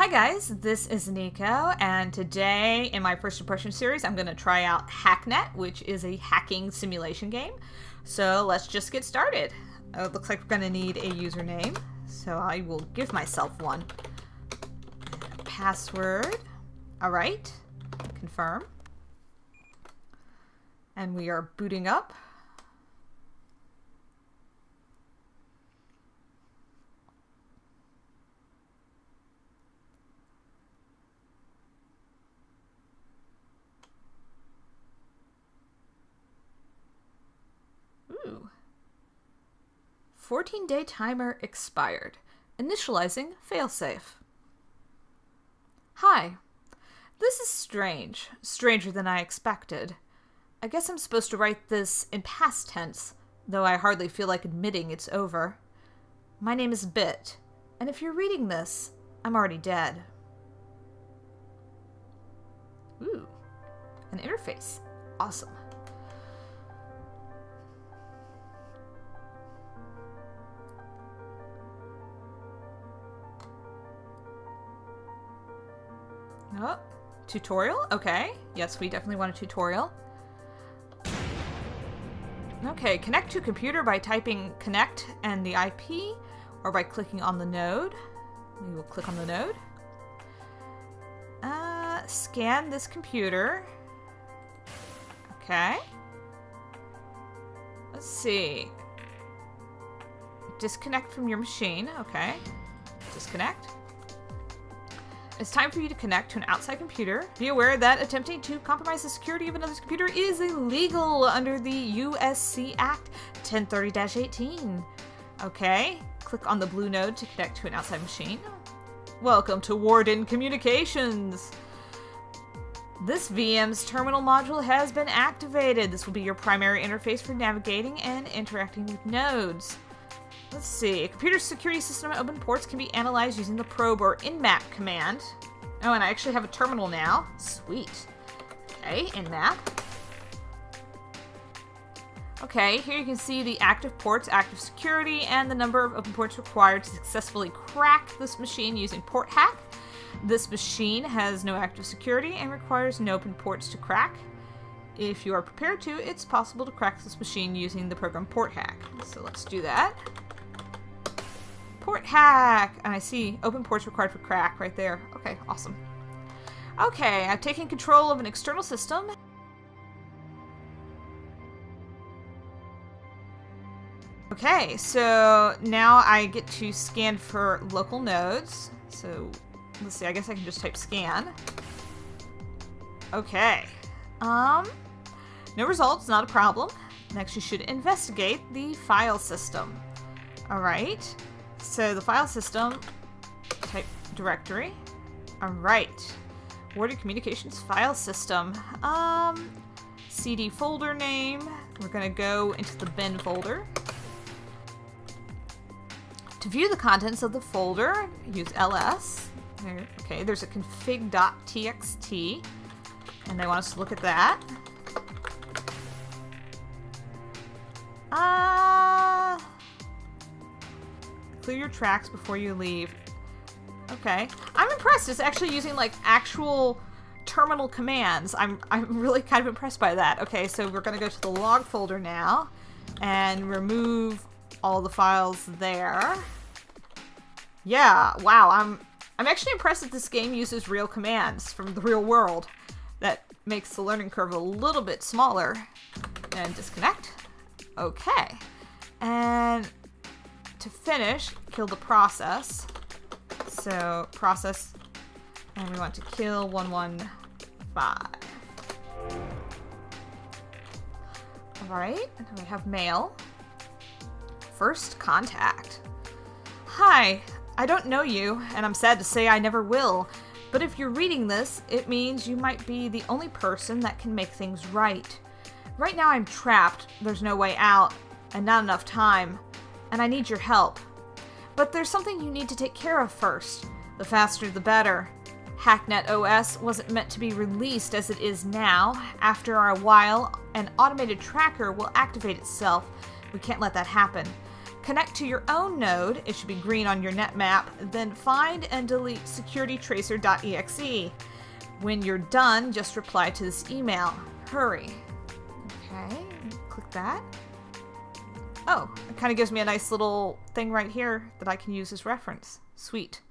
Hi guys, this is Aniko, and today in my first impression series I'm going to try out Hacknet, which is a hacking simulation game. So let's just get started. It looks like we're going to need a username, so I will give myself one. A password. Alright, confirm. And we are booting up. Ooh. 14-day timer expired. Initializing failsafe. Hi. This is strange. Stranger than I expected. I guess I'm supposed to write this in past tense, though I hardly feel like admitting it's over. My name is Bit, and if you're reading this, I'm already dead. Ooh. An interface. Awesome. Oh, tutorial? Okay. Yes, we definitely want a tutorial. Okay, connect to computer by typing connect and the IP, or by clicking on the node. We will click on the node. Scan this computer. Okay. Let's see. Disconnect from your machine. Okay. Disconnect. It's time for you to connect to an outside computer. Be aware that attempting to compromise the security of another's computer is illegal under the USC Act 1030-18. Okay, click on the blue node to connect to an outside machine. Welcome to Warden Communications. This VM's terminal module has been activated. This will be your primary interface for navigating and interacting with nodes. Let's see. A computer security system open ports can be analyzed using the probe or nmap command. Oh, and I actually have a terminal now. Sweet. Okay, nmap. Okay, here you can see the active ports, active security, and the number of open ports required to successfully crack this machine using port hack. This machine has no active security and requires no open ports to crack. If you are prepared to, it's possible to crack this machine using the program port hack. So let's do that. Port hack! And I see open ports required for crack right there. Okay, awesome. Okay, I've taken control of an external system. Okay, so now I get to scan for local nodes. So, let's see, I guess I can just type scan. Okay. No results, not a problem. Next, you should investigate the file system. Alright. So the file system, type directory. Alright. Warden Communications file system. CD folder name. We're going to go into the bin folder. To view the contents of the folder, use ls. Okay, there's a config.txt. And they want us to look at that. Clear your tracks before you leave. Okay. I'm impressed. It's actually using like actual terminal commands. I'm really kind of impressed by that. Okay, so we're going to go to the log folder now and remove all the files there. Yeah, wow. I'm actually impressed that this game uses real commands from the real world. That makes the learning curve a little bit smaller. And disconnect. Okay. And to finish, kill the process. So, process, and we want to kill 115. Alright, and we have mail. First contact. Hi, I don't know you, and I'm sad to say I never will, but if you're reading this, it means you might be the only person that can make things right. Right now I'm trapped, there's no way out, and not enough time. And I need your help. But there's something you need to take care of first. The faster the better. Hacknet OS wasn't meant to be released as it is now. After a while, an automated tracker will activate itself. We can't let that happen. Connect to your own node, it should be green on your net map, then find and delete securitytracer.exe. When you're done, just reply to this email. Hurry. Okay, click that. Oh, it kind of gives me a nice little thing right here that I can use as reference. Sweet.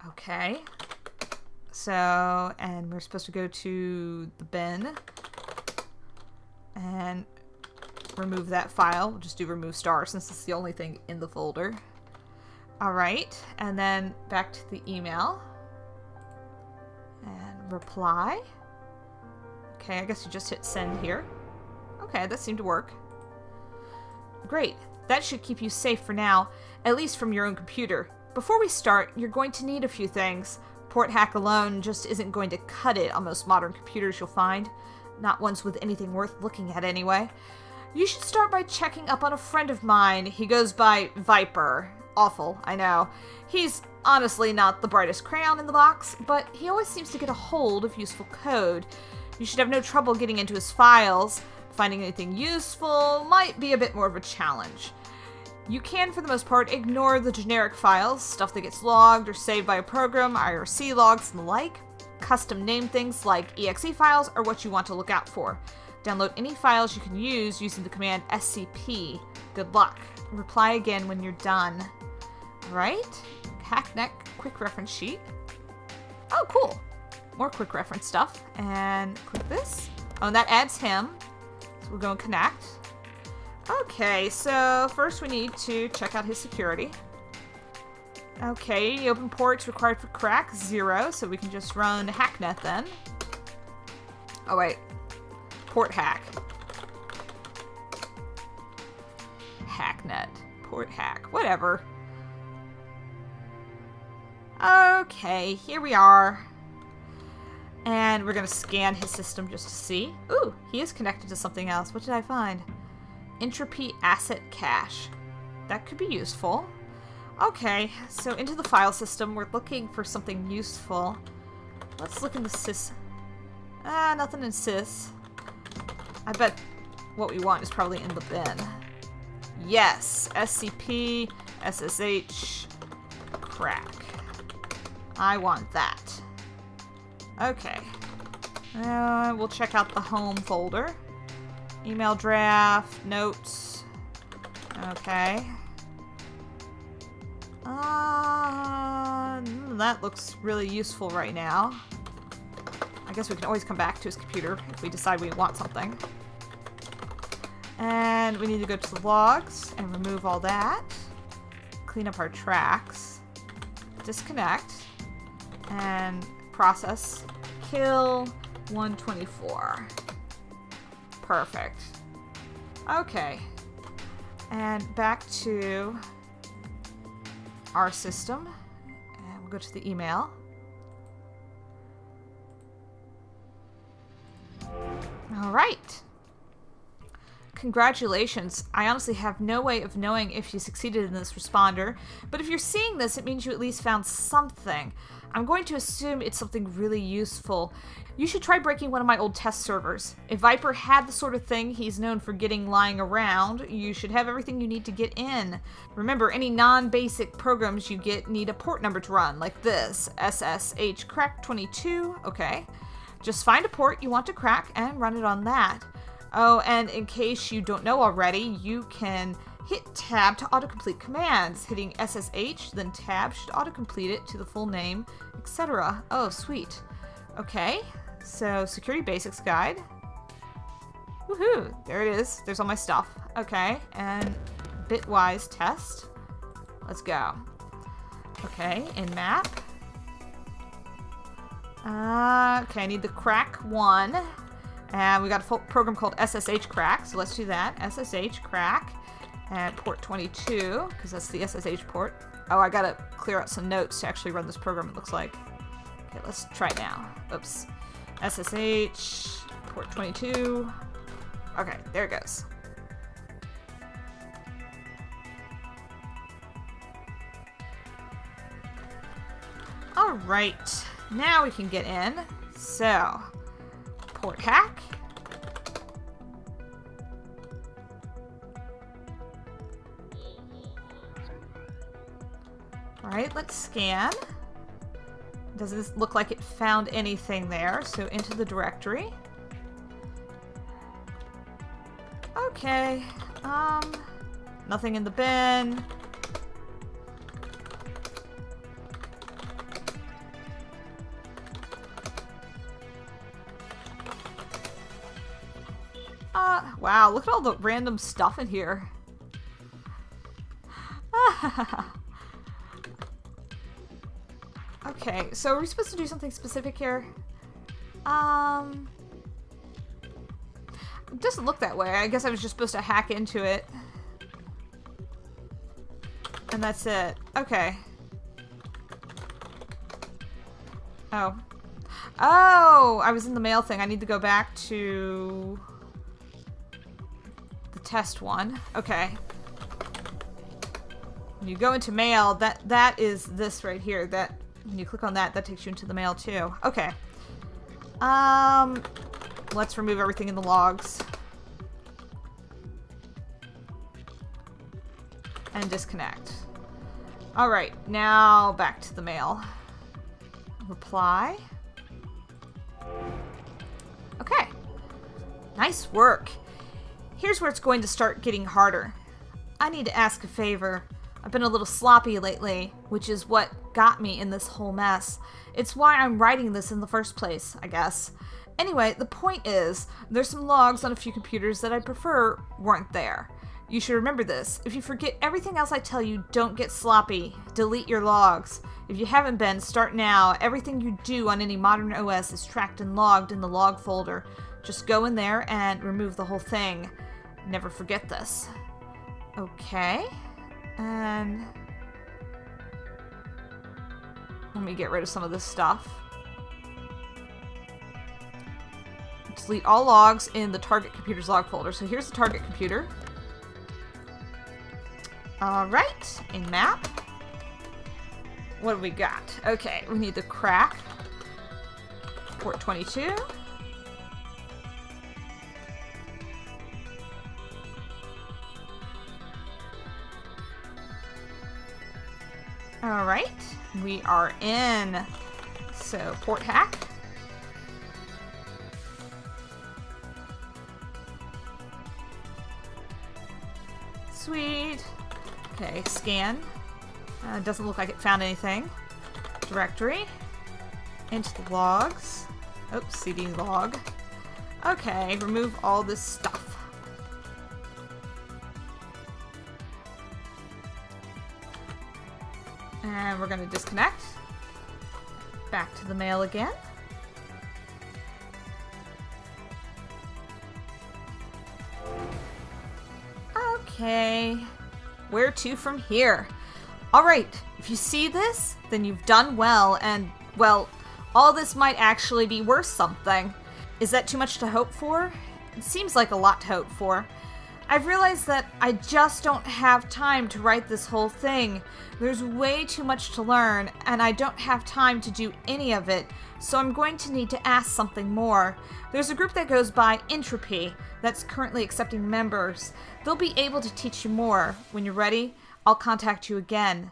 Okay. So, and we're supposed to go to the bin and remove that file. We'll just do remove star since it's the only thing in the folder. All right, and then back to the email and reply. Okay, I guess you just hit send here. Okay, that seemed to work. Great, that should keep you safe for now, at least from your own computer. Before we start, you're going to need a few things. Port hack alone just isn't going to cut it on most modern computers you'll find. Not ones with anything worth looking at anyway. You should start by checking up on a friend of mine. He goes by Viper. Awful, I know. He's honestly not the brightest crayon in the box, but he always seems to get a hold of useful code. You should have no trouble getting into his files. Finding anything useful might be a bit more of a challenge. You can, for the most part, ignore the generic files, stuff that gets logged or saved by a program, IRC logs, and the like. Custom name things like exe files are what you want to look out for. Download any files you can use using the command scp. Good luck. Reply again when you're done. Alright, Hacknet quick reference sheet. Oh, cool. More quick reference stuff. And click this. Oh, and that adds him. So we're going to connect. Okay, so first we need to check out his security. Okay, open ports required for crack, 0, so we can just run Hacknet then. Oh wait, port hack. Hacknet, port hack, whatever. Okay, here we are. And we're gonna scan his system just to see. Ooh, he is connected to something else. What did I find? Entropy asset cache. That could be useful. Okay, so into the file system, we're looking for something useful. Let's look in the sys. Nothing in sys. I bet what we want is probably in the bin. Yes, SCP, SSH, crack. I want that. Okay. We'll check out the home folder. Email draft, notes. Okay. That looks really useful right now. I guess we can always come back to his computer if we decide we want something. And we need to go to the logs and remove all that. Clean up our tracks. Disconnect. And process. Kill 124. Perfect. Okay. And back to our system. And we'll go to the email. All right. Congratulations. I honestly have no way of knowing if you succeeded in this responder, but if you're seeing this, it means you at least found something. I'm going to assume it's something really useful. You should try breaking one of my old test servers. If Viper had the sort of thing he's known for getting lying around, you should have everything you need to get in. Remember, any non-basic programs you get need a port number to run, like this, SSH crack 22, okay. Just find a port you want to crack and run it on that. Oh, and in case you don't know already, you can hit tab to autocomplete commands. Hitting SSH, then tab should autocomplete it to the full name, etc. Oh, sweet. Okay, so Security Basics Guide. Woohoo, there it is. There's all my stuff. Okay, and bitwise test. Let's go. Okay, in map. Okay, I need the crack one. And we got a full program called SSH crack, so let's do that. SSH crack and port 22, because that's the SSH port. Oh, I gotta clear out some notes to actually run this program, it looks like. Okay, let's try it now. Oops. SSH, port 22. Okay, there it goes. All right, now we can get in. So, port hack. Alright, let's scan. Doesn't look like it found anything there, so into the directory. Okay, nothing in the bin. Wow, look at all the random stuff in here. Okay, so are we supposed to do something specific here? It doesn't look that way. I guess I was just supposed to hack into it. And that's it. Okay. Oh. Oh! I was in the mail thing. I need to go back to the test one. Okay. When you go into mail, that is this right here. That when you click on that, that takes you into the mail too. Okay. Let's remove everything in the logs. And disconnect. Alright, now back to the mail. Reply. Okay. Nice work. Here's where it's going to start getting harder. I need to ask a favor. I've been a little sloppy lately, which is what got me in this whole mess. It's why I'm writing this in the first place, I guess. Anyway, the point is, there's some logs on a few computers that I prefer weren't there. You should remember this. If you forget everything else I tell you, don't get sloppy. Delete your logs. If you haven't been, start now. Everything you do on any modern OS is tracked and logged in the log folder. Just go in there and remove the whole thing. Never forget this. Okay. And let me get rid of some of this stuff. Delete all logs in the target computer's log folder. So here's the target computer. Alright, in map. What do we got? Okay, we need the crack. Port 22. Alright, we are in. So, port hack. Sweet. Okay, scan. Doesn't look like it found anything. Directory. Into the logs. Oops, CD log. Okay, remove all this stuff. And we're going to disconnect. Back to the mail again. Okay. Where to from here? Alright, if you see this, then you've done well, and, well, all this might actually be worth something. Is that too much to hope for? It seems like a lot to hope for. I've realized that I just don't have time to write this whole thing. There's way too much to learn, and I don't have time to do any of it, so I'm going to need to ask something more. There's a group that goes by Entropy that's currently accepting members. They'll be able to teach you more. When you're ready, I'll contact you again.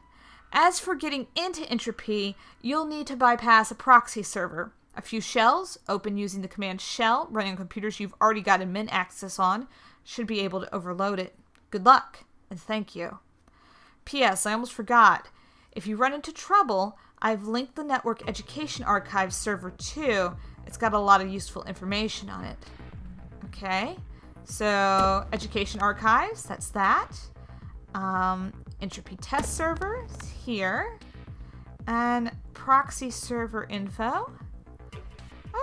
As for getting into Entropy, you'll need to bypass a proxy server. A few shells, open using the command shell, running on computers you've already got admin access on, should be able to overload it. Good luck, and thank you. P.S. I almost forgot. If you run into trouble, I've linked the Network Education Archive server too. It's got a lot of useful information on it. Okay, so Education Archives, that's that. Entropy Test Server is here. And Proxy Server Info.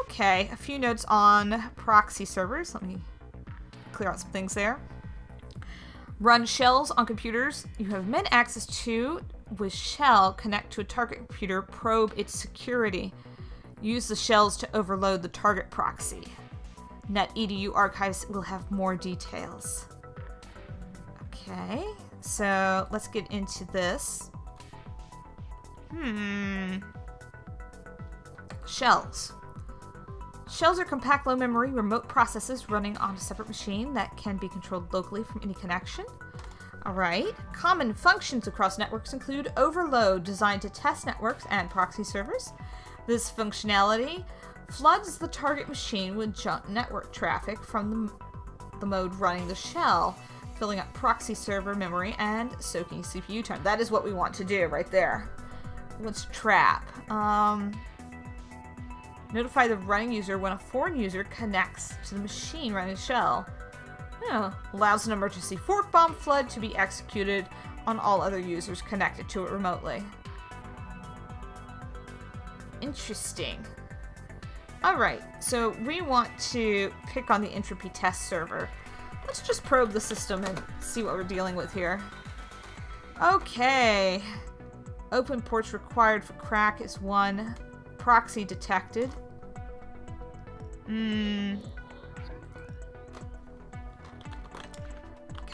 Okay, a few notes on proxy servers. Let me clear out some things there. Run shells on computers you have admin access to with shell. Connect to a target computer. Probe its security. Use the shells to overload the target proxy. NetEDU archives will have more details. Okay, so let's get into this. Shells. Shells are compact low-memory remote processes running on a separate machine that can be controlled locally from any connection. Alright. Common functions across networks include overload, designed to test networks and proxy servers. This functionality floods the target machine with junk network traffic from the mode running the shell, filling up proxy server memory and soaking CPU time. That is what we want to do right there. What's trap? Notify the running user when a foreign user connects to the machine running the shell. Allows an emergency fork bomb flood to be executed on all other users connected to it remotely. Interesting. Alright, so we want to pick on the entropy test server. Let's just probe the system and see what we're dealing with here. Okay. Open ports required for crack is 1. Proxy detected. Can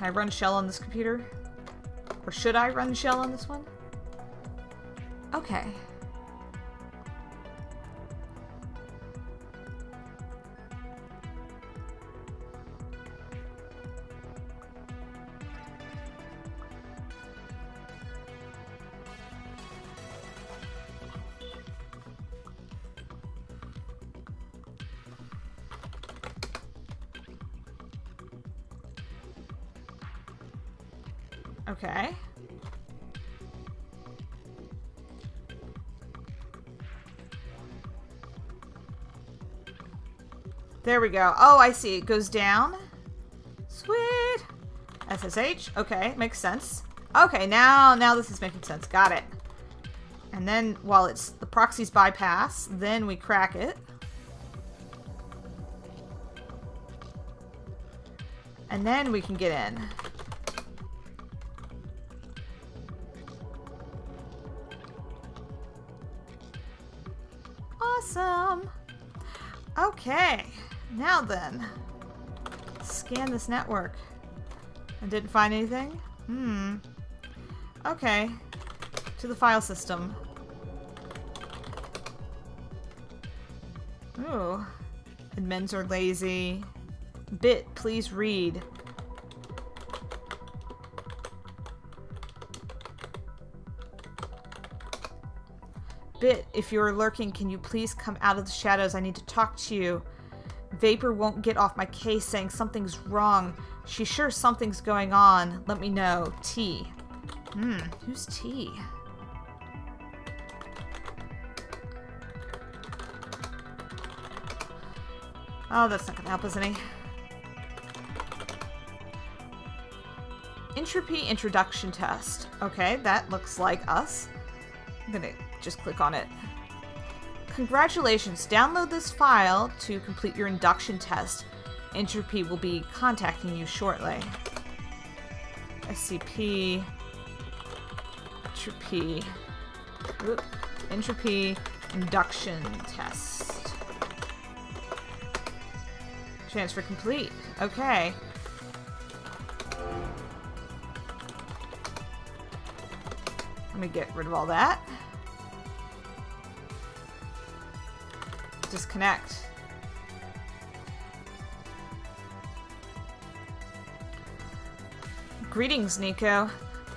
I run shell on this computer? Or should I run shell on this one? Okay. Okay. There we go. Oh, I see. It goes down. Sweet. SSH. Okay, makes sense. Okay, now this is making sense. Got it. And then while it's the proxy's bypass, then we crack it. And then we can get in. Awesome. Okay, now then, scan this network. I didn't find anything? Okay, to the file system. Ooh, admins are lazy. Bit, please read. Bit, if you're lurking, can you please come out of the shadows? I need to talk to you. Vapor won't get off my case saying something's wrong. She's sure something's going on. Let me know. T. Who's T? Oh, that's not gonna help us any. Entropy introduction test. Okay, that looks like us. I'm gonna just click on it. Congratulations, download this file to complete your induction test. Entropy will be contacting you shortly. SCP. Entropy induction test. Transfer complete. Okay. Let me get rid of all that. Disconnect. Greetings, Nico.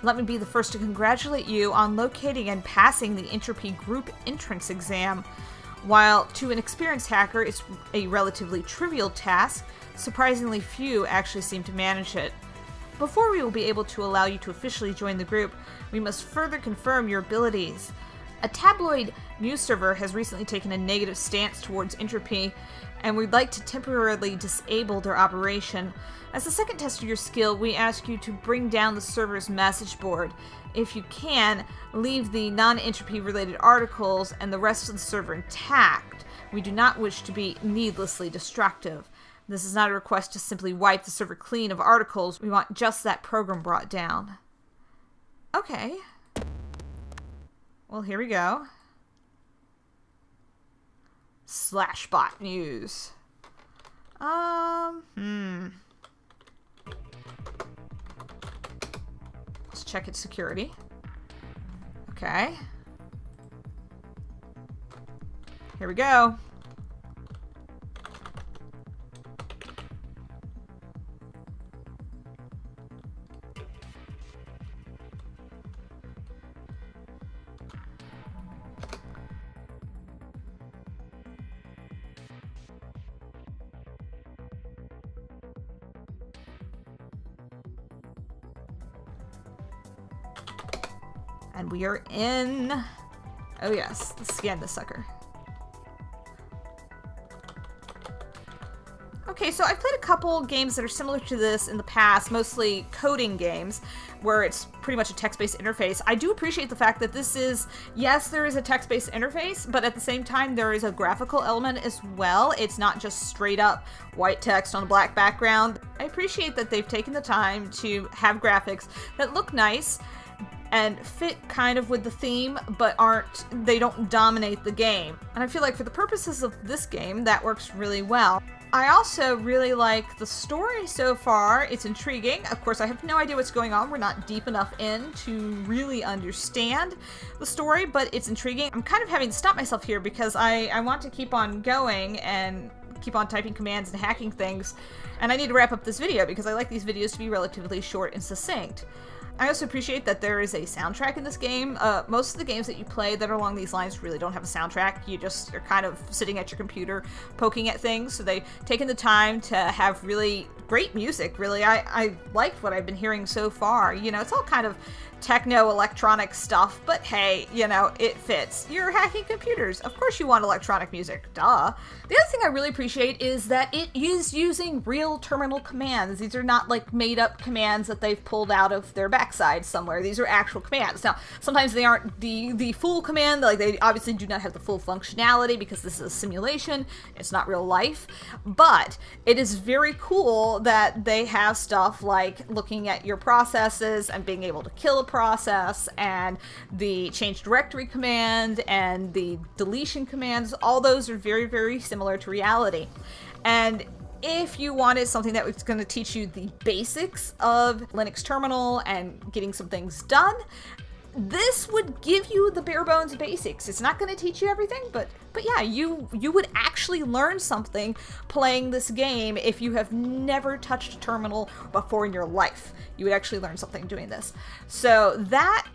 Let me be the first to congratulate you on locating and passing the Entropy Group Entrance exam. While to an experienced hacker it's a relatively trivial task, surprisingly few actually seem to manage it. Before we will be able to allow you to officially join the group, we must further confirm your abilities. A tabloid news server has recently taken a negative stance towards Entropy, and we'd like to temporarily disable their operation. As a second test of your skill, we ask you to bring down the server's message board. If you can, leave the non-Entropy related articles and the rest of the server intact. We do not wish to be needlessly destructive. This is not a request to simply wipe the server clean of articles. We want just that program brought down. Okay. Well, here we go. Slashbot news. Let's check its security. Okay. Here we go. And we are in. Oh yes, let's scan this sucker. Okay, so I've played a couple games that are similar to this in the past, mostly coding games, where it's pretty much a text-based interface. I do appreciate the fact that this is, yes, there is a text-based interface, but at the same time, there is a graphical element as well. It's not just straight up white text on a black background. I appreciate that they've taken the time to have graphics that look nice and fit kind of with the theme, but they don't dominate the game. And I feel like for the purposes of this game, that works really well. I also really like the story so far. It's intriguing. Of course, I have no idea what's going on. We're not deep enough in to really understand the story, but it's intriguing. I'm kind of having to stop myself here because I want to keep on going and keep on typing commands and hacking things, and I need to wrap up this video because I like these videos to be relatively short and succinct. I also appreciate that there is a soundtrack in this game. Most of the games that you play that are along these lines really don't have a soundtrack. You just are kind of sitting at your computer poking at things. So they've taken the time to have really great music, really. I liked what I've been hearing so far. You know, it's all kind of techno electronic stuff, but hey, you know, it fits. You're hacking computers. Of course you want electronic music. Duh. The other thing I really appreciate is that it is using real terminal commands. These are not like made up commands that they've pulled out of their backside somewhere. These are actual commands. Now, sometimes they aren't the full command, like they obviously do not have the full functionality because this is a simulation. It's not real life, but it is very cool that they have stuff like looking at your processes and being able to kill a process, and the change directory command and the deletion commands. All those are very, very similar to reality. And if you wanted something that was going to teach you the basics of Linux terminal and getting some things done, this would give you the bare bones basics. It's not going to teach you everything, but yeah, you would actually learn something playing this game if you have never touched a terminal before in your life. You would actually learn something doing this. So that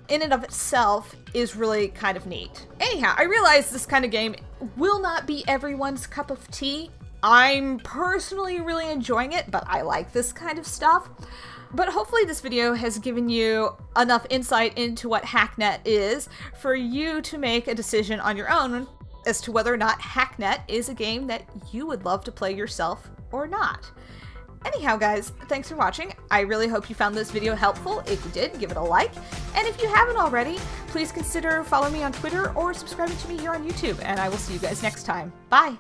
in and of itself is really kind of neat. Anyhow, I realize this kind of game will not be everyone's cup of tea. I'm personally really enjoying it, but I like this kind of stuff. But hopefully this video has given you enough insight into what Hacknet is for you to make a decision on your own as to whether or not Hacknet is a game that you would love to play yourself or not. Anyhow, guys, thanks for watching. I really hope you found this video helpful. If you did, give it a like. And if you haven't already, please consider following me on Twitter or subscribing to me here on YouTube. And I will see you guys next time. Bye!